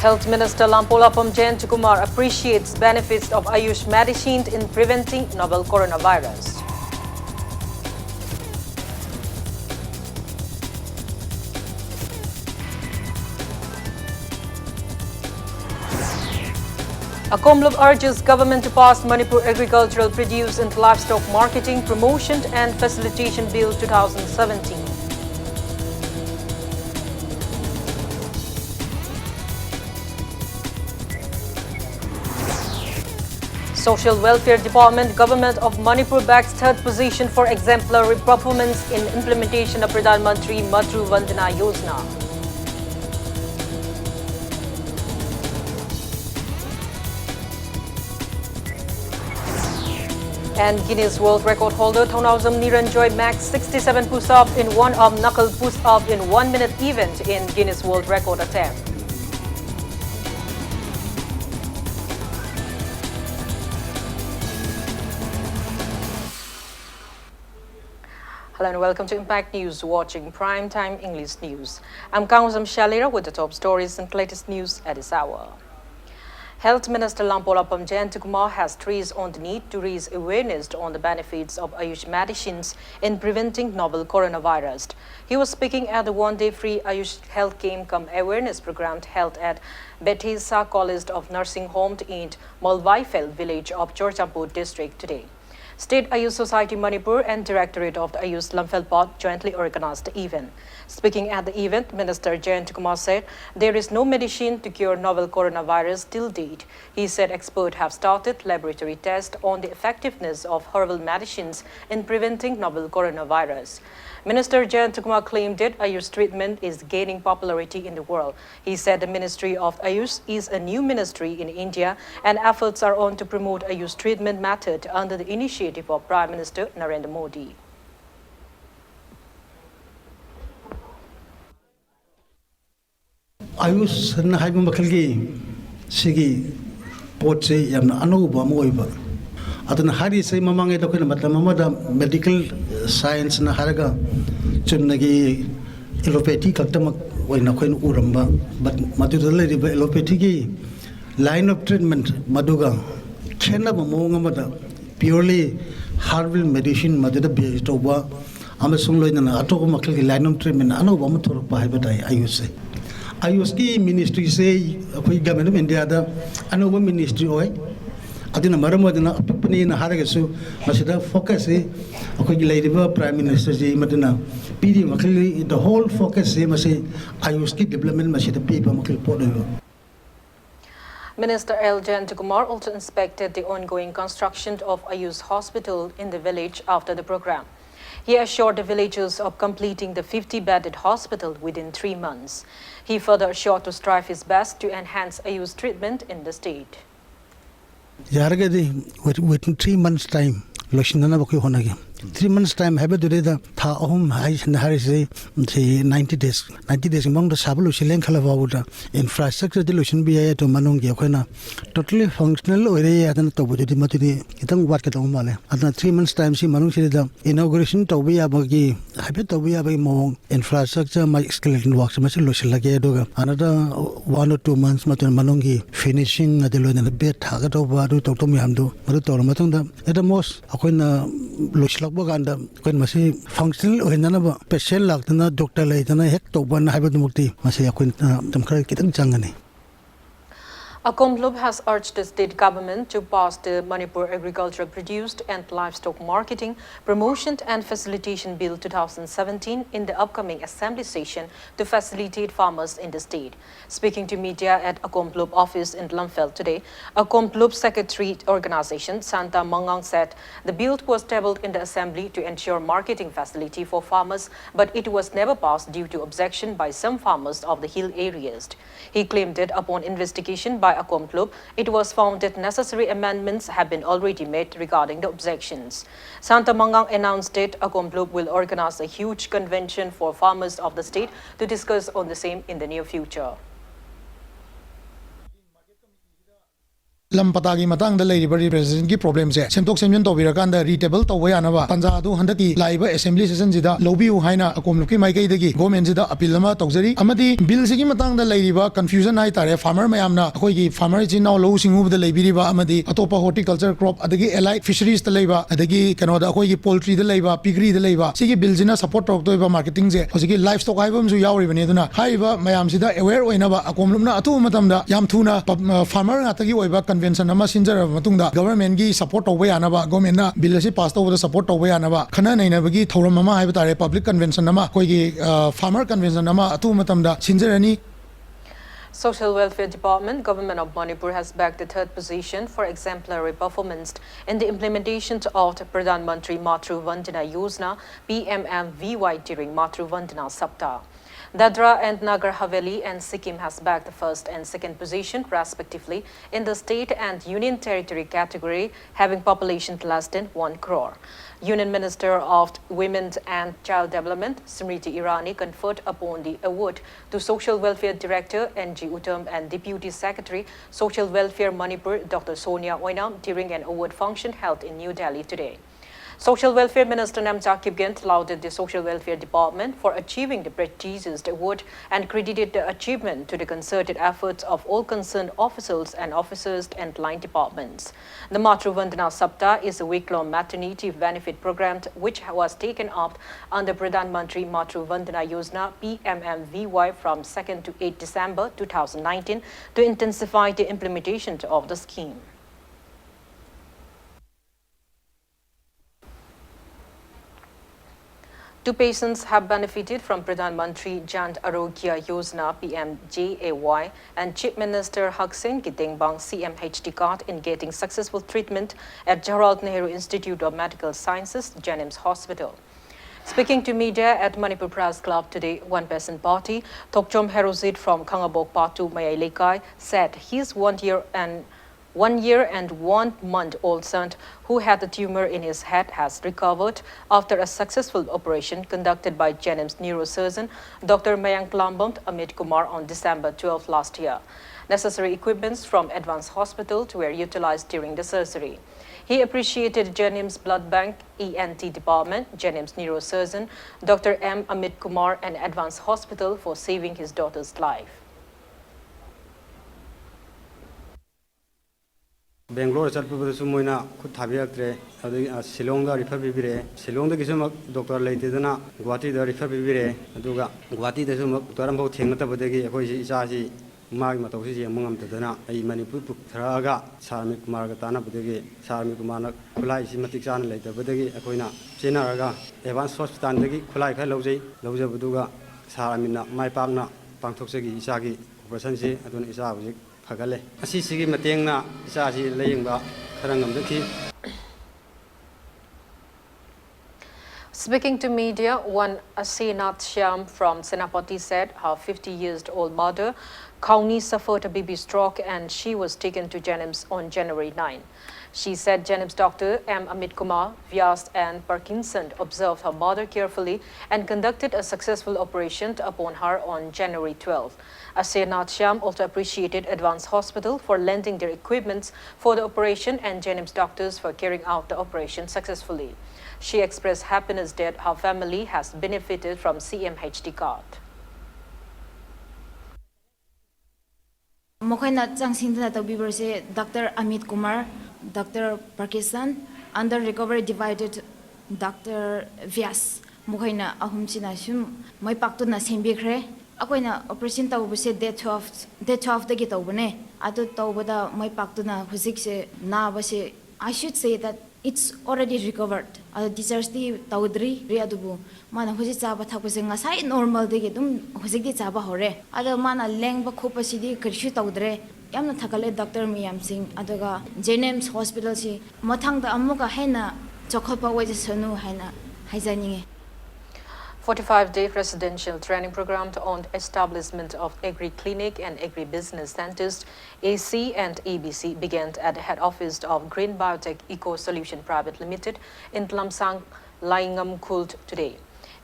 Health Minister Lampolapam Jayantikumar appreciates benefits of Ayush medicine in preventing novel coronavirus. Akomlup urges government to pass Manipur Agricultural Produce and Livestock Marketing Promotion and Facilitation Bill 2017. Social Welfare Department, Government of Manipur backs third position for exemplary performance in implementation of Pradhan Mantri Matru Vandana Yojana. And Guinness World Record holder Thonawzam Niranjoy maxed 67 push-up in one-arm knuckle push-up in 1-minute event in Guinness World Record attempt. Hello and welcome to Impact News, watching Primetime English News. I'm Kaungzam Shalira with the top stories and latest news at this hour. Health Minister Lampolapam Jayantikumar has stressed on the need to raise awareness on the benefits of Ayush medicines in preventing novel coronavirus. He was speaking at the one-day free Ayush Health Game Come Awareness program held at Bethesda College of Nursing Home in Molvaifel village of Chorchampur district today. State Ayush Society Manipur and Directorate of the Ayush Lamphel jointly organized the event. Speaking at the event, Minister Jayantikumar said there is no medicine to cure novel coronavirus till date. He said experts have started laboratory tests on the effectiveness of herbal medicines in preventing novel coronavirus. Minister Jayantikumar claimed that Ayush treatment is gaining popularity in the world. He said the Ministry of Ayush is a new ministry in India and efforts are on to promote Ayush treatment method under the initiative of Prime Minister Narendra Modi. Ayush na haiba makalgi sigi potse yamna anuba moiba aduna hari sai mamangai da koina matla mamada medical science na haraga chunnagi allopathy kaktamak oina koina uramba but madudale riba allopathy gi line of treatment maduga khena mamonga mada purely herbal medicine madada based over amasung loina atoko makalgi line of treatment anuba mathor pa haiba dai ayush Ayush ki ministry say akoi government of India da anuba ministry oi adina maram adina apani na haragasu masida focus e akoi leiriba prime minister ji madina pidi makali the whole focus e masi Ayush ki development masida pipa makal podo. Minister L. Jayantikumar also inspected the ongoing construction of Ayush hospital in the village after the program. He assured the villagers of completing the 50-bedded hospital within 3 months. He further assured to strive his best to enhance Ayush treatment in the state. Within 3 months' time, 3 months' time, have the Tha home Harris 90 days. 90 days among the Sabulusi Lenkalava infrastructure delusion be to Manungi Okena. Totally functional area than Tobu di Matuni, Itang Wakatomale. At 3 months' time, see Manungi the inauguration Tobia Bagi, Habit Tobia Bimo infrastructure, my skeleton works, Masilosha another 1 or 2 months, Matun Manungi finishing the loan and a bit, Hagatova, Totomiamdo, Marutoramatunda. At the most, Okena Lushla. Boganda when masi functional or nana special like na doctor like na hek to ban hybrid mukti masi akun tamkar kitang changani. Akomlup has urged the state government to pass the Manipur Agricultural Produce and Livestock Marketing Promotion and Facilitation Bill 2017 in the upcoming assembly session to facilitate farmers in the state. Speaking to media at Akomlup office in Lamphel today, Akomlup Secretary Organization Santa Mangang said the bill was tabled in the assembly to ensure marketing facility for farmers, but it was never passed due to objection by some farmers of the hill areas. He claimed that upon investigation by Akomlup, it was found that necessary amendments have been already made regarding the objections. Santa Mangang announced that Akomlup will organize a huge convention for farmers of the state to discuss on the same in the near future. Lampatagi matang the lady representing the problems. Sentok Semyon Toviraganda, retable to Wayanava, Tanzadu, Handaki, Live Assembly Session Zida, Lobiu Haina, Akomluki Maike, Gomen Zida, Apilama, Toxeri, Amadi, Bill Sigimatang the lady, confusion Naitare, farmer Mayamna, Hoigi, farmer is now losing over the Labiriba Amadi, Atopa horticulture crop, Adagi, allied fisheries the labor, Adagi, Canada, Hoigi, poultry the labor, piggery the labor, Sigi Bilzina support October marketing, Hosiki livestock items, Yauri Veneduna, Haiva, Mayam Zida, aware Wenava, Akomlumna, Atu Matamda, Yamtuna, farmer Atagi, convention nama sinjar matungda government gi support away anaba government na bill si pass over the support away anaba khana nei na bagi thoram mama haiba tare public convention nama koi gi farmer convention nama atu matamda sinjarani. Social Welfare Department, Government of Manipur has bagged the third position for exemplary performance in the implementation of the Pradhan Mantri Matru Vandana Yojana PMMVY during Matru Vandana Saptah. Dadra and Nagar Haveli and Sikkim has bagged the first and second position respectively in the state and union territory category, having population less than 1 crore. Union Minister of Women and Child Development, Smriti Irani, conferred upon the award to Social Welfare Director N.G. Uttam and Deputy Secretary, Social Welfare Manipur, Dr. Sonia Oinam, during an award function held in New Delhi today. Social Welfare Minister Namcha Kipgent lauded the Social Welfare Department for achieving the prestigious award and credited the achievement to the concerted efforts of all concerned officials and line departments. The Matru Vandana Saptah is a week-long maternity benefit program which was taken up under Pradhan Mantri Matru Vandana Yojana PMMVY from 2nd to 8 December 2019 to intensify the implementation of the scheme. Two patients have benefited from Pradhan Mantri Jan Arogya Yojana PMJAY and Chief Minister Haksin Gitingbang CMHD card in getting successful treatment at Jawaharlal Nehru Institute of Medical Sciences, Jennings Hospital. Speaking to media at Manipur Press Club today, one-person party, Tokchom Herozit from Kangabok Patu Mayailekai, said his 1 year and 1 month old son who had a tumor in his head has recovered after a successful operation conducted by Jennings neurosurgeon Dr. Mayank Lambam Amit Kumar on December 12 last year. Necessary equipments from Advanced Hospital were utilized during the surgery. He appreciated Jennings Blood Bank, ENT Department, Jennings neurosurgeon Dr. M. Amit Kumar and Advanced Hospital for saving his daughter's life. Bangalore Chatpusu Moina could Tabiatre, Silonga Rifabire, Silonga Gisum, Dr. Latidana, Guati the Rifabire, Duga, Guati the Sum, Torambo Tingatabadegi, Hoisaji, Magmatosi, among Tadana, a Manipur Traga, Sarmik Margatana Budegi, Sarmik Mana, Kulai Simatican later, Budegi, Aquina, Senaraga, Evans Hospitandegi, Kulai Lozi, Loza Buduga, Saramina, my partner, Pantoxegi, Isagi, Presency, Adon Isavic. Speaking to media, one Asinath Shyam from Senapati said her 50-year-old mother, Kauni, suffered a baby stroke and she was taken to Jennings on January 9. She said Jennings doctor M. Amit Kumar, Vyas and Parkinson observed her mother carefully and conducted a successful operation upon her on January 12. Asinath Shyam also appreciated Advanced Hospital for lending their equipments for the operation and Jennings doctors for carrying out the operation successfully. She expressed happiness that her family has benefited from CMHD card. Mokaina changsingda tawbiberse Dr. Amit Kumar, Dr. Parkinson, under recovery divided Dr. Vyas. Mokaina ahumchina shum mai paktuna sembikre. Akoina operation tawbuse day 12 dagi tawbane. Adu tawbada mai paktuna hujikse na base. I should say that it's already recovered. Teachers di tawdri riadubu mana huji chaba thakuse ngasai normal degi dum hujik di chaba hore. Ada mana lengba khopasidi krishu tawdre. Yamna thakale Dr. Miyam Singh aduga Jennings Hospital si mathangda amuka haina chokhopa waje sanu haina haijaninge. 45-day residential training program on establishment of agri-clinic and agri-business centers, AC and ABC, began at the head office of Green Biotech Eco Solution Private Limited in Tlamsang, Laingam Kult today.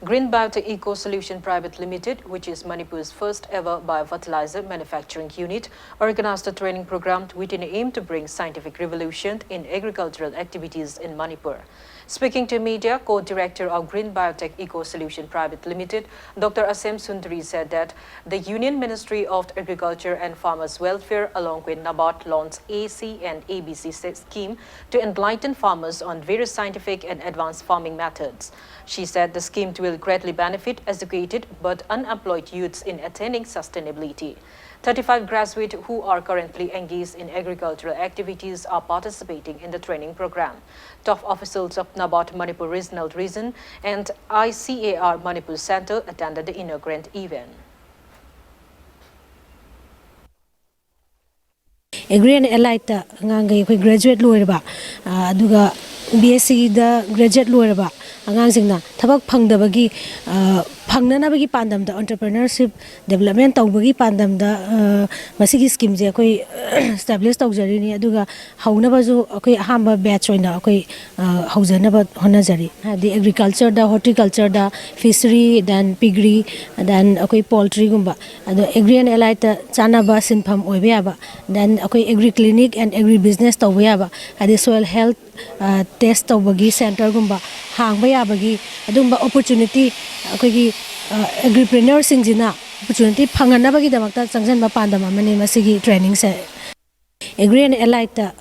Green Biotech Eco Solution Private Limited, which is Manipur's first ever biofertilizer manufacturing unit, organized a training program with an aim to bring scientific revolution in agricultural activities in Manipur. Speaking to media, co-director of Green Biotech Eco Solution Private Limited, Dr. Asem Sundari said that the Union Ministry of Agriculture and Farmers Welfare, along with NABARD, launched AC and ABC scheme to enlighten farmers on various scientific and advanced farming methods. She said the scheme will greatly benefit educated but unemployed youths in attaining sustainability. 35 graduates who are currently engaged in agricultural activities are participating in the training program. Top officials of NABARD Manipur Regional Region and ICAR Manipur Center attended the inaugurant event. Agri and Allied graduate loyalba, Duga BSc the graduate loyalba, Angangsina, Tabak Pangdabagi, Pangnanabagi Pandam, the entrepreneurship development Tawbagi Pandam, the Masiki schemes, established Auxiliary, Duga, Haunabazo, Hamba batch or now, Hausanaba Honazari, the agriculture, the horticulture, the fishery, then piggery, then poultry gumba, and the Agri and Allied Chanaba Sinpam Obeaba, then agri clinic and agri business Tawayaba, and the soil health test Tawbagi center gumba, Hangbayabagi, Adumba opportunity, agripreneurs in Jina, opportunity Panganabagi Damakta, Sansan Bapandama, Masigi training set. Agri and Allied.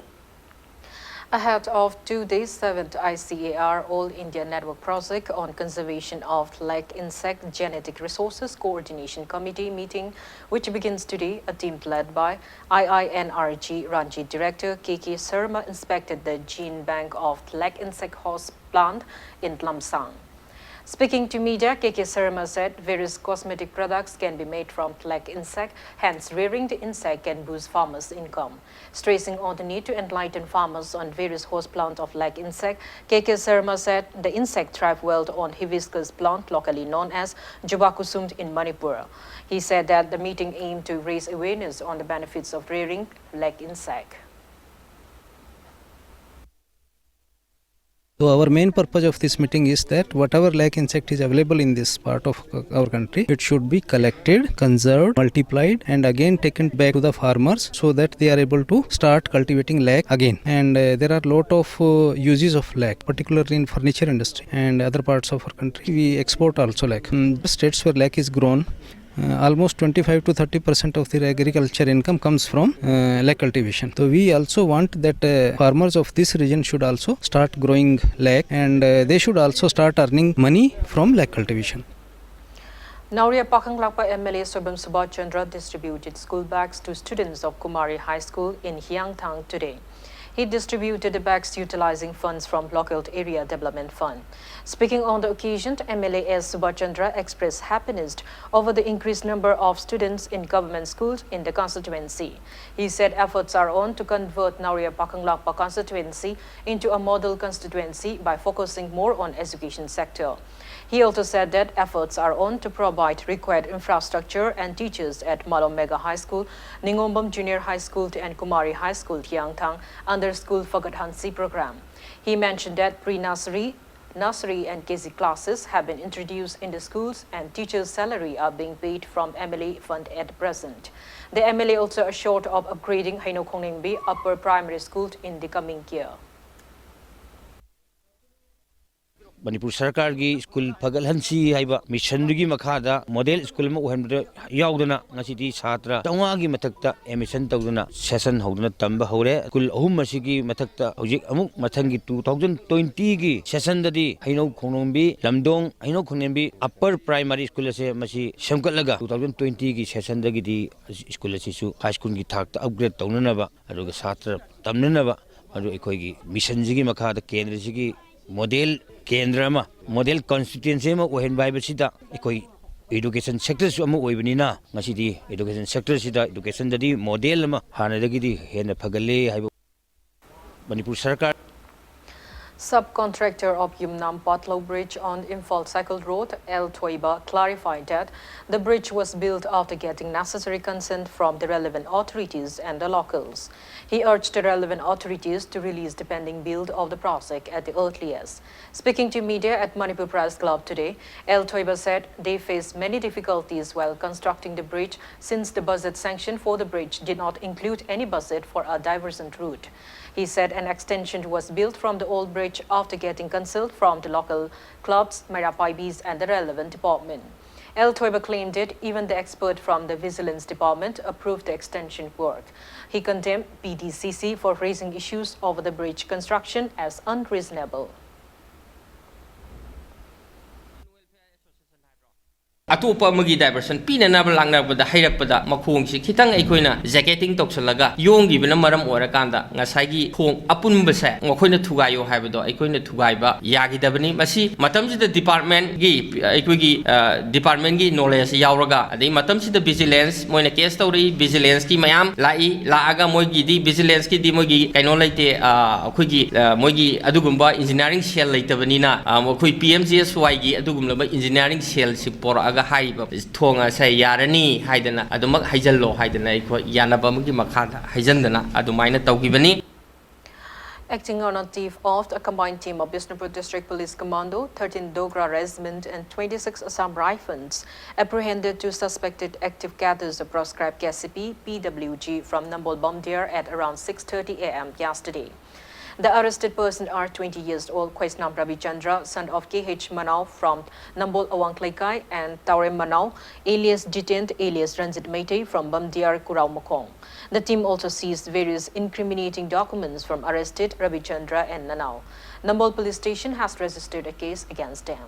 Ahead of 2 days 7th ICAR All India Network Project on Conservation of Lake Insect Genetic Resources Coordination Committee meeting, which begins today, a team led by IINRG Ranji Director KK Sharma inspected the gene bank of Lake Insect Host plant in Lamsang. Speaking to media, KK Sharma said various cosmetic products can be made from lake insect, hence rearing the insect can boost farmers' income. Stressing on the need to enlighten farmers on various host plants of lake insect, KK Sharma said the insect thrive well on hibiscus plant locally known as Jubakusum in Manipur. He said that the meeting aimed to raise awareness on the benefits of rearing lake insect. So our main purpose of this meeting is that whatever lake insect is available in this part of our country, it should be collected, conserved, multiplied and again taken back to the farmers so that they are able to start cultivating lake again. And there are a lot of uses of lake, particularly in furniture industry and other parts of our country. We export also lake. States where lake is grown, almost 25 to 30% of the agriculture income comes from lake cultivation. So we also want that farmers of this region should also start growing lake and they should also start earning money from lake cultivation. Nauria Pakanglakpa MLA Sobam Subhat Chandra distributed school bags to students of Kumari High School in Hyangthang today. He distributed the bags utilizing funds from Local Area Development Fund. Speaking on the occasion, MLA S. Subhachandra expressed happiness over the increased number of students in government schools in the constituency. He said efforts are on to convert Nauria Pakanglakpa constituency into a model constituency by focusing more on education sector. He also said that efforts are on to provide required infrastructure and teachers at Malom Mega High School, Ningombam Junior High School and Kumari High School, Hyangthang, under School Fagat Hansi program. He mentioned that pre-nursery, nursery and KG classes have been introduced in the schools and teachers' salary are being paid from MLA fund at present. The MLA also assured of upgrading Haino Kongningbi Upper Primary School in the coming year. Manipur Sarkar gi school Fagal Hansi haiba mission gi makhada model school ma uhan yaudana ngasidi chhatra tawnga gi mathakta emission tawduna session hoduna tamba hore school ahum masigi mathakta hojik amuk mathangi 2020 gi session dadi Haino Khongnongbi Lamdong Haino Khongnengbi upper primary school ase masi semkatlaga 2020 gi session dagi di school ase su high school gi thakta upgrade tawnanaba aduga chhatra tamnanaba adu ekoi gi mission gi makhada kendra gi model Kendrama model constituency ma ohen bai basida ekoi education sector su amu oibnina ngasidi education sector sida education dadi model ma hana dagi di hena phagalle haibo Manipur Sarkar. Subcontractor of Yumnam Patlo Bridge on Imphal Cycle Road, El Toiba, clarified that the bridge was built after getting necessary consent from the relevant authorities and the locals. He urged the relevant authorities to release the pending build of the project at the earliest. Speaking to media at Manipur Press Club today, El Toiba said they faced many difficulties while constructing the bridge since the budget sanction for the bridge did not include any budget for a diversion route. He said an extension was built from the old bridge after getting consult from the local clubs, Marapaibis and the relevant department. El Toiba claimed it, even the expert from the Vigilance Department approved the extension work. He condemned PDCC for raising issues over the bridge construction as unreasonable. अतोपा मगी diversion पीननाब लांगनाबदा हैरकपदा मखोंगसि खितंग अखोइना jacketing तौसलगा योंगिबना मरम ओरकांदा ngसाइगी खोंग अपुनबसे मखोइना थुगायो हाइबदो अखोइना थुगाइबा यागिदबनी मसी मतमसिदा डिपार्टमेंट गी नॉलेज यावरगा अदे मतमसिदा विजिलेंस मोइना केस तौरी विजिलेंस की मयाम लाई लागा मोइगी दी विजिलेंस की दी मोइगी कैनो लाइते अखोइगी मोइगी अदुगुंबा इंजीनियरिंग सेल लाइतबनीना मखोइ पीएमजीएसवाई गी अदुगुंबा इंजीनियरिंग सेल सि पोरा थोंगा से यारनी हाइदना अदुमक हाइजल्लो हाइदना इखो यानबमगी मखादा हाइजंदना अदुमाइना तौगिबनी. Acting on a thief of a combined team of Bishnupur District Police Commando, 13 Dogra Regiment and 26 Assam Rifles apprehended two suspected active gatherers of proscribed KCP PWG from Nambol Bomdiar at around 6:30 a.m. yesterday. The arrested persons are 20 years old Kwaisnam Ravi Chandra, son of KH Manau from Nambol Awangklaikai, and Taure Manau, alias Jitent, alias Ranjit Meitei from Bamdiar Kurau Mokong. The team also seized various incriminating documents from arrested Ravi Chandra and Nanau. Nambol Police Station has registered a case against them.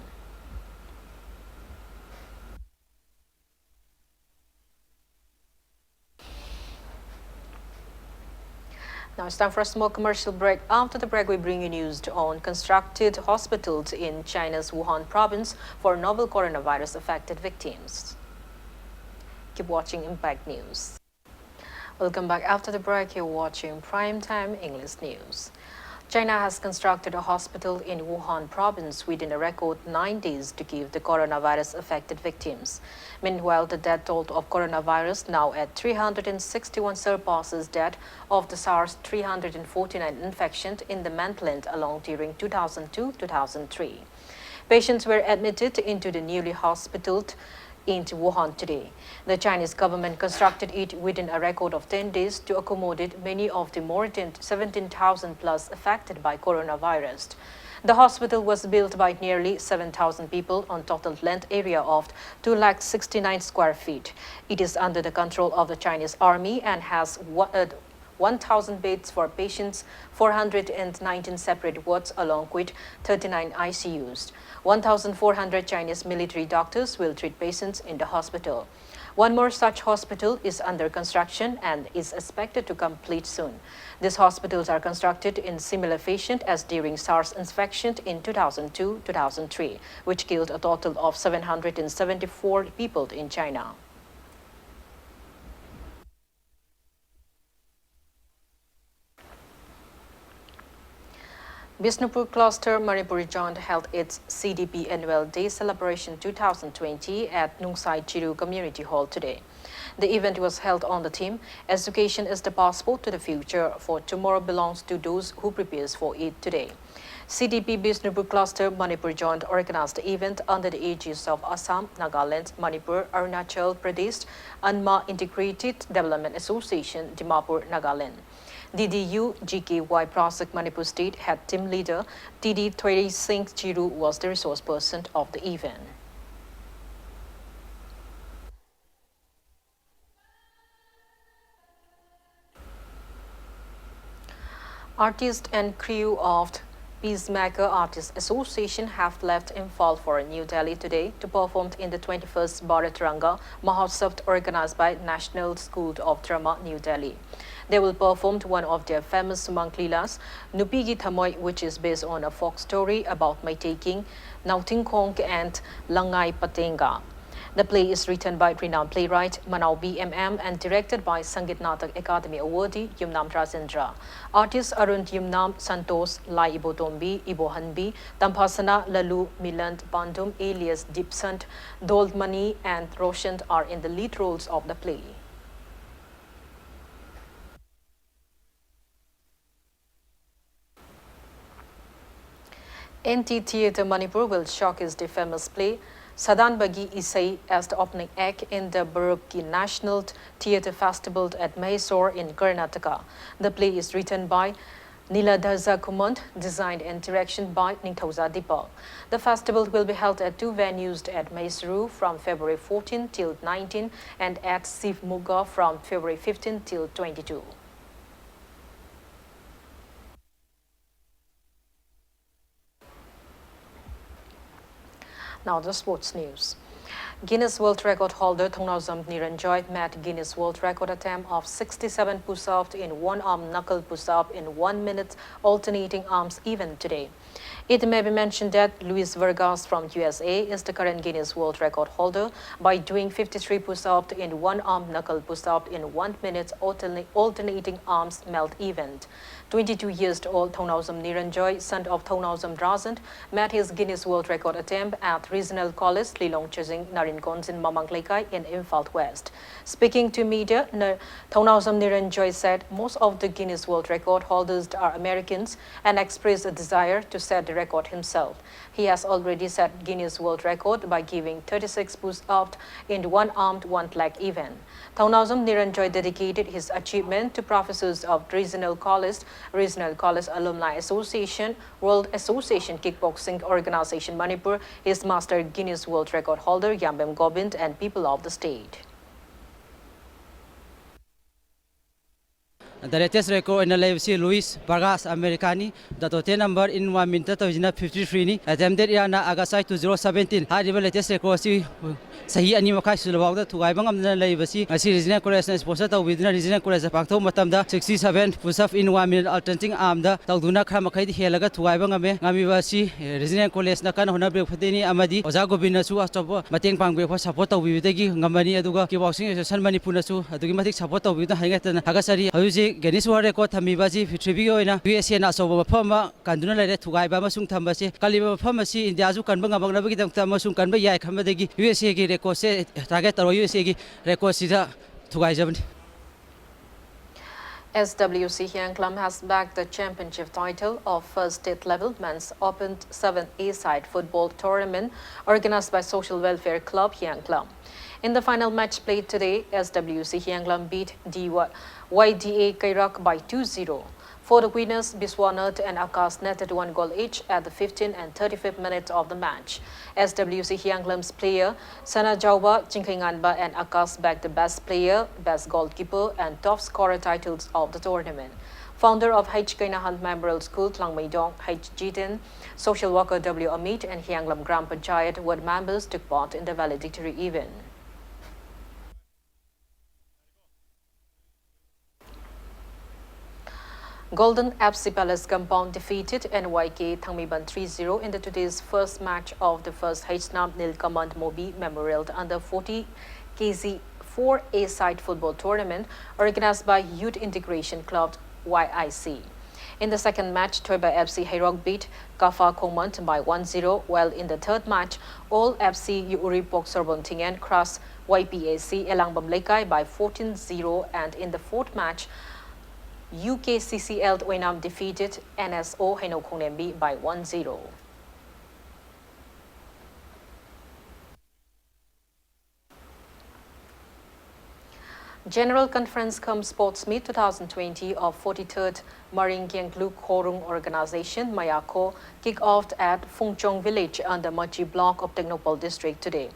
Now it's time for a small commercial break. After the break, we bring you news on constructed hospitals in China's Wuhan province for novel coronavirus-affected victims. Keep watching Impact News. Welcome back. After the break, you're watching Primetime English News. China has constructed a hospital in Wuhan province within a record 9 days to give the coronavirus-affected victims. Meanwhile, the death toll of coronavirus now at 361 surpasses that of the SARS 349 infection in the mainland along during 2002-2003. Patients were admitted into the newly hospitaled into Wuhan today. The Chinese government constructed it within a record of 10 days to accommodate many of the more than 17,000 plus affected by coronavirus. The hospital was built by nearly 7,000 people on total land area of 269 square feet. It is under the control of the Chinese army and has 1,000 beds for patients, 419 separate wards along with 39 ICUs. 1,400 Chinese military doctors will treat patients in the hospital. One more such hospital is under construction and is expected to complete soon. These hospitals are constructed in similar fashion as during SARS infection in 2002-2003, which killed a total of 774 people in China. Bishnupur Cluster Manipur Joint held its CDP Annual Day Celebration 2020 at Nungsai Chiru Community Hall today. The event was held on the theme, Education is the Passport to the Future, for tomorrow belongs to those who prepares for it today. CDP Bishnupur Cluster Manipur Joint organized the event under the aegis of Assam, Nagaland, Manipur, Arunachal Pradesh, Anma Integrated Development Association, Dimapur, Nagaland. DDU GKY Project Manipur State head team leader TD Thweri Singh Chiru was the resource person of the event. Artists and crew of Peacemaker Artists Association have left Imphal for New Delhi today to perform in the 21st Bharat Ranga Mahotsav organized by National School of Drama, New Delhi. They will perform one of their famous Sumang Leelas, Nupigi Thamoy, which is based on a folk story about my taking Nautingkong and Langai Patenga. The play is written by renowned playwright Manau BMM and directed by Sangit Natak Academy awardee Yumnam Rajendra. Artists Arun Yumnam, Santos, Lai Ibotombi, Ibohanbi, Tampasana, Lalu, Milant, Bandum, alias Dipsant, Doldmani and Roshant are in the lead roles of the play. NT Theatre Manipur will showcase the famous play Sadan Bagi Isai as the opening act in the Baroque National Theatre Festival at Mysore in Karnataka. The play is written by Niladharza Kumant, designed and direction by Ningthauza Deepak. The festival will be held at two venues at Mysuru from February 14 till 19 and at Sivmuga from February 15 till 22. Now the sports news. Guinness World Record holder Thongnawjam Niranjoy met Guinness World Record attempt of 67 push-ups in one-arm knuckle push-up in 1 minute alternating arms even today. It may be mentioned that Luis Vargas from USA is the current Guinness World Record holder by doing 53 push-ups in one-arm knuckle push-up in 1 minute alternating arms melt event. 22 years old Thongnawjam Niranjoy, son of Thongnawjam Razant, met his Guinness World Record attempt at Regional College Lilong Chajing Narinkonsin Mamanglekai in Imphal West. Speaking to media, Thongnawjam Niranjoy said most of the Guinness World Record holders are Americans and expressed a desire to set the record himself. He has already set Guinness World Record by giving 36 push-ups in one-armed, one-leg event. Thongnawjam Niranjoy dedicated his achievement to professors of Regional College Alumni Association, World Association Kickboxing Organization Manipur, his master Guinness World Record holder Yambem Gobind and people of the state. The latest record in the live Luis Vargas Americani, the total number in 1 minute to 53 ni attempted Irana Agasai to 017. Had the latest record Sahi Animakai Sulawada to Ibangam Lavasi, I see Regional College and Sposata within a Regional College of Pacto Matamda, 67 push-up in 1 minute alternating arm, the Talduna Kramakai Helaga to Ibangame, Namivasi, Regional College Nakan Honabre Fatini Amadi, Ozago Binasu, Astopo, Mating Pangwe for support of Videgi, Gamani Aduga, Kiboxing, San Manipunasu, Adumatic support of with the Hangatan Hagasari, Hagusi, Guinness World Record Tamibazi, Fitribio in a USA Naso Pama, Kanduna Led to Ibamasung Tambasi, Kaliba Pharmacy in the Azukan Bangabang Tamasung Kanbaya Kamadegi, USA record target or USA record Sida to Gaijavan. SWC Hyanglam has bagged the championship title of first state level men's Open 7th A-side football tournament organized by Social Welfare Club Hyanglam. In the final match played today, SWC Hyanglam beat YDA Kairak by 2-0. For the winners, Biswanath and Akash netted 1 goal each at the 15th and 35th minutes of the match. SWC Hyanglam's player Sana Jauba, Chinkinganba and Akash bagged the best player, best goalkeeper and top scorer titles of the tournament. Founder of H. Kainahan Memorial School, Tlangmaidong, H. Jitin, social worker W. Amit and Hyanglam Gram Panchayat ward members took part in the valedictory event. Golden FC Palace compound defeated NYK Thangmiban 3-0 in today's first match of the first H-Nam Nilkamand Mobi Memorial under 40 kg 4A side football tournament organized by Youth Integration Club YIC. In the second match, Toiba FC Hairok beat Kafa Komant by 1-0, while in the third match, All FC Yuri Pok Sorbontingan crossed YPAC Elangbam Lekai by 14-0, and in the fourth match, UKCCL Wenam defeated NSO Hainokongnembi by 1-0. General Conference cum Sports Meet 2020 of 43rd Maringyang Lu Korung Organization, Mayako, kicked off at Phungchong Village under Machi Block of Technopole District today.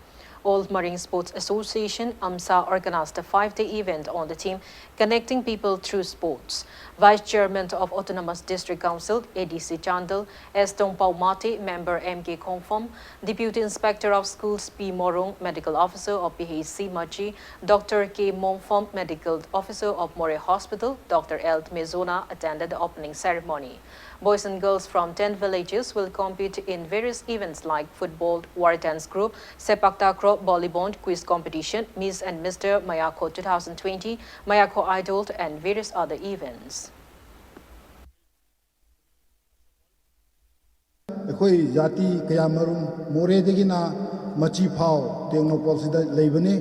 Old Marine Sports Association, AMSA, organized a 5-day event on the theme Connecting People Through Sports. Vice Chairman of Autonomous District Council, ADC Chandal, S. Tongpao Mate, Member MK Kongfom, Deputy Inspector of Schools P. Morong, Medical Officer of PHC Machi, Dr. K. Mongfom, Medical Officer of More Hospital, Dr. L. Mezona attended the opening ceremony. Boys and girls from 10 villages will compete in various events like football, war dance group, sepak takraw, Metro Volleyball Quiz Competition, Miss and Mr. Mayako 2020, Mayako Idol, and various other events. ꯑꯩꯈꯣꯏ ꯖꯥꯇꯤ ꯀꯌꯥꯃꯔꯨꯝ ꯃꯣꯔꯦꯗꯒꯤꯅ ꯃꯆꯤ ꯐꯥꯎ ꯇꯦꯡꯅꯧꯄꯜꯁꯤꯗ ꯂꯩꯕꯅꯤ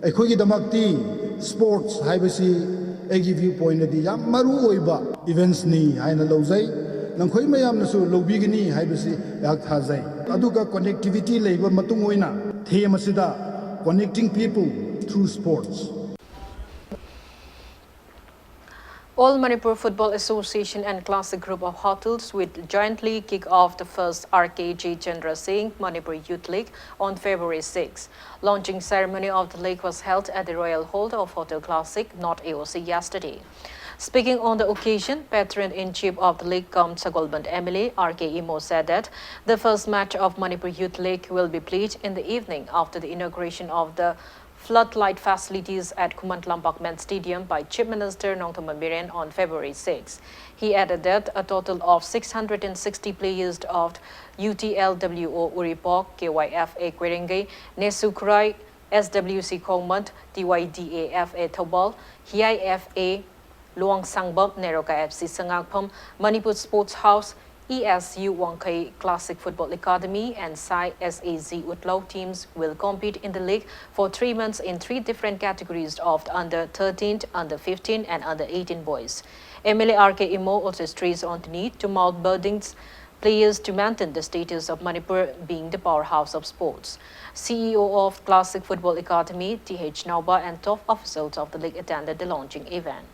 ꯑꯩꯈꯣꯏꯒꯤꯗꯃꯛꯇꯤ sports ꯍꯥꯏꯕꯁꯤ ꯑꯩꯒꯤ view ꯄꯣꯏꯟꯠꯇꯗꯤ ꯌꯥꯝ ꯃꯔꯨ ꯑꯣꯏꯕ ꯏꯚꯦꯟꯠꯁꯅꯤ ꯍꯥꯏꯅ ꯂꯧꯖꯩ ꯅꯈꯣꯏ ꯃꯌꯥꯝꯅꯁꯨ ꯂꯧꯕꯤꯒꯅꯤ ꯍꯥꯏꯕꯁꯤ ꯑꯩꯍꯥꯛ ꯊꯥꯖꯩ ꯑꯗꯨꯒ ꯀonnectivity ꯂꯩꯕ ꯃꯇꯨꯡ ꯑꯣꯏꯅ ꯊꯦꯝ ꯑꯁꯤꯗ connecting people through sports. All Manipur Football Association and Classic Group of Hotels will jointly kick off the first RKG Chandra Singh Manipur Youth League on February 6. Launching ceremony of the league was held at the Royal Hall of Hotel Classic, North AOC yesterday. Speaking on the occasion, Patron-in-Chief of the league, Sagolband Emily, RK Imo, said that the first match of Manipur Youth League will be played in the evening after the inauguration of the floodlight facilities at Kumantlampak Men's Stadium by Chief Minister Nongthaman Biren on February 6. He added that a total of 660 players of UTLWO Uripok, KYFA Kwerengay, Nesukrai, SWC Kongmant, DYDAFA Thobal, HIFA Luang Sangbam, Neroka FC Sangakpam, Manipur Sports House, ESU Wangkai Classic Football Academy and Sai SAZ Utlau teams will compete in the league for 3 months in 3 different categories of the under 13, under 15 and under 18 boys. MLA RK Imo also stressed on the need to mount buildings players to maintain the status of Manipur being the powerhouse of sports. CEO of Classic Football Academy, TH Nauba, and top officials of the league attended the launching event.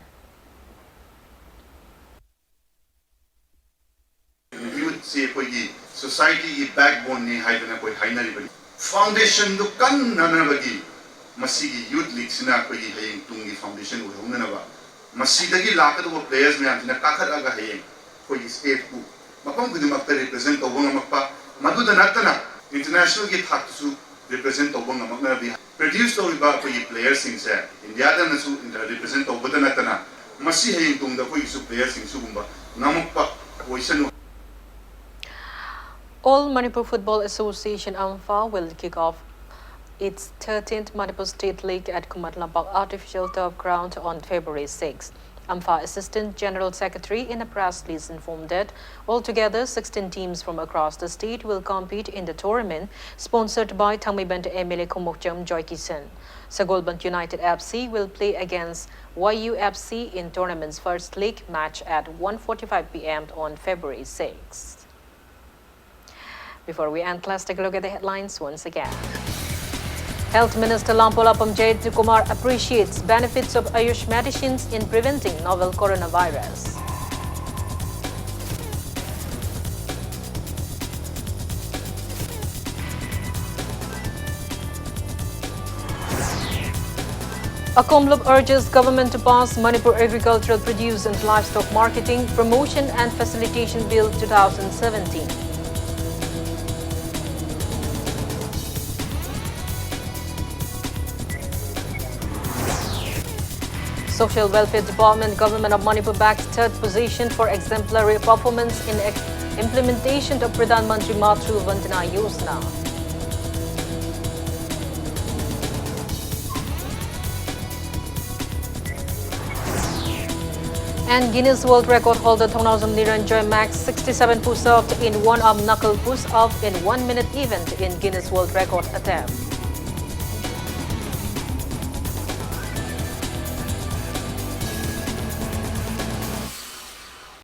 से कोई society की backbone ने हाइबना कोई हाइनरी बनी foundation दो कन ननबगी मसीगी youth league सिना कोई हेयिंग Tungi foundation वो होंगनबा मसीदगी लाकद वो प्लेयर्स में आंtina काखरगा हेयिंग कोई स्टेट को मपम गुदिमक रिप्रेजेंट तोबंगमक्पा मदुद नतना इंटरनेशनल की थाक्सु रिप्रेजेंट तोबंगमक्ना भी प्रोड्यूस तोरिबा कोई प्लेयर्स सिंग से इंडिया दा नसु रिप्रेजेंट तोबदा नतना मसी हेयिंग तुंगदा कोई सु players Singh सुगुंबा नमक्पा position. All Manipur Football Association AMFA will kick off its 13th Manipur State League at Kumatlampak Artificial Turf Ground on February 6. AMFA Assistant General Secretary in a press release informed that altogether 16 teams from across the state will compete in the tournament sponsored by Thamibant MLA Kumokcham Joykisan. Sagolbant United FC will play against YUFC in tournament's first league match at 1:45 p.m. on February 6. Before we end, let's take a look at the headlines once again. Health Minister Lampolapam Jayatukumar appreciates benefits of Ayush medicines in preventing novel coronavirus. Akomlup urges government to pass Manipur Agricultural Produce and Livestock Marketing, Promotion and Facilitation Bill 2017. Social Welfare Department, Government of Manipur backed 3rd position for exemplary performance in implementation of Pradhan Mantri Matru Vandana Yojana. And Guinness World Record holder Thongnazam Niranjoy Max 67 push-ups in one-arm knuckle push-up in 1-minute event in Guinness World Record attempt.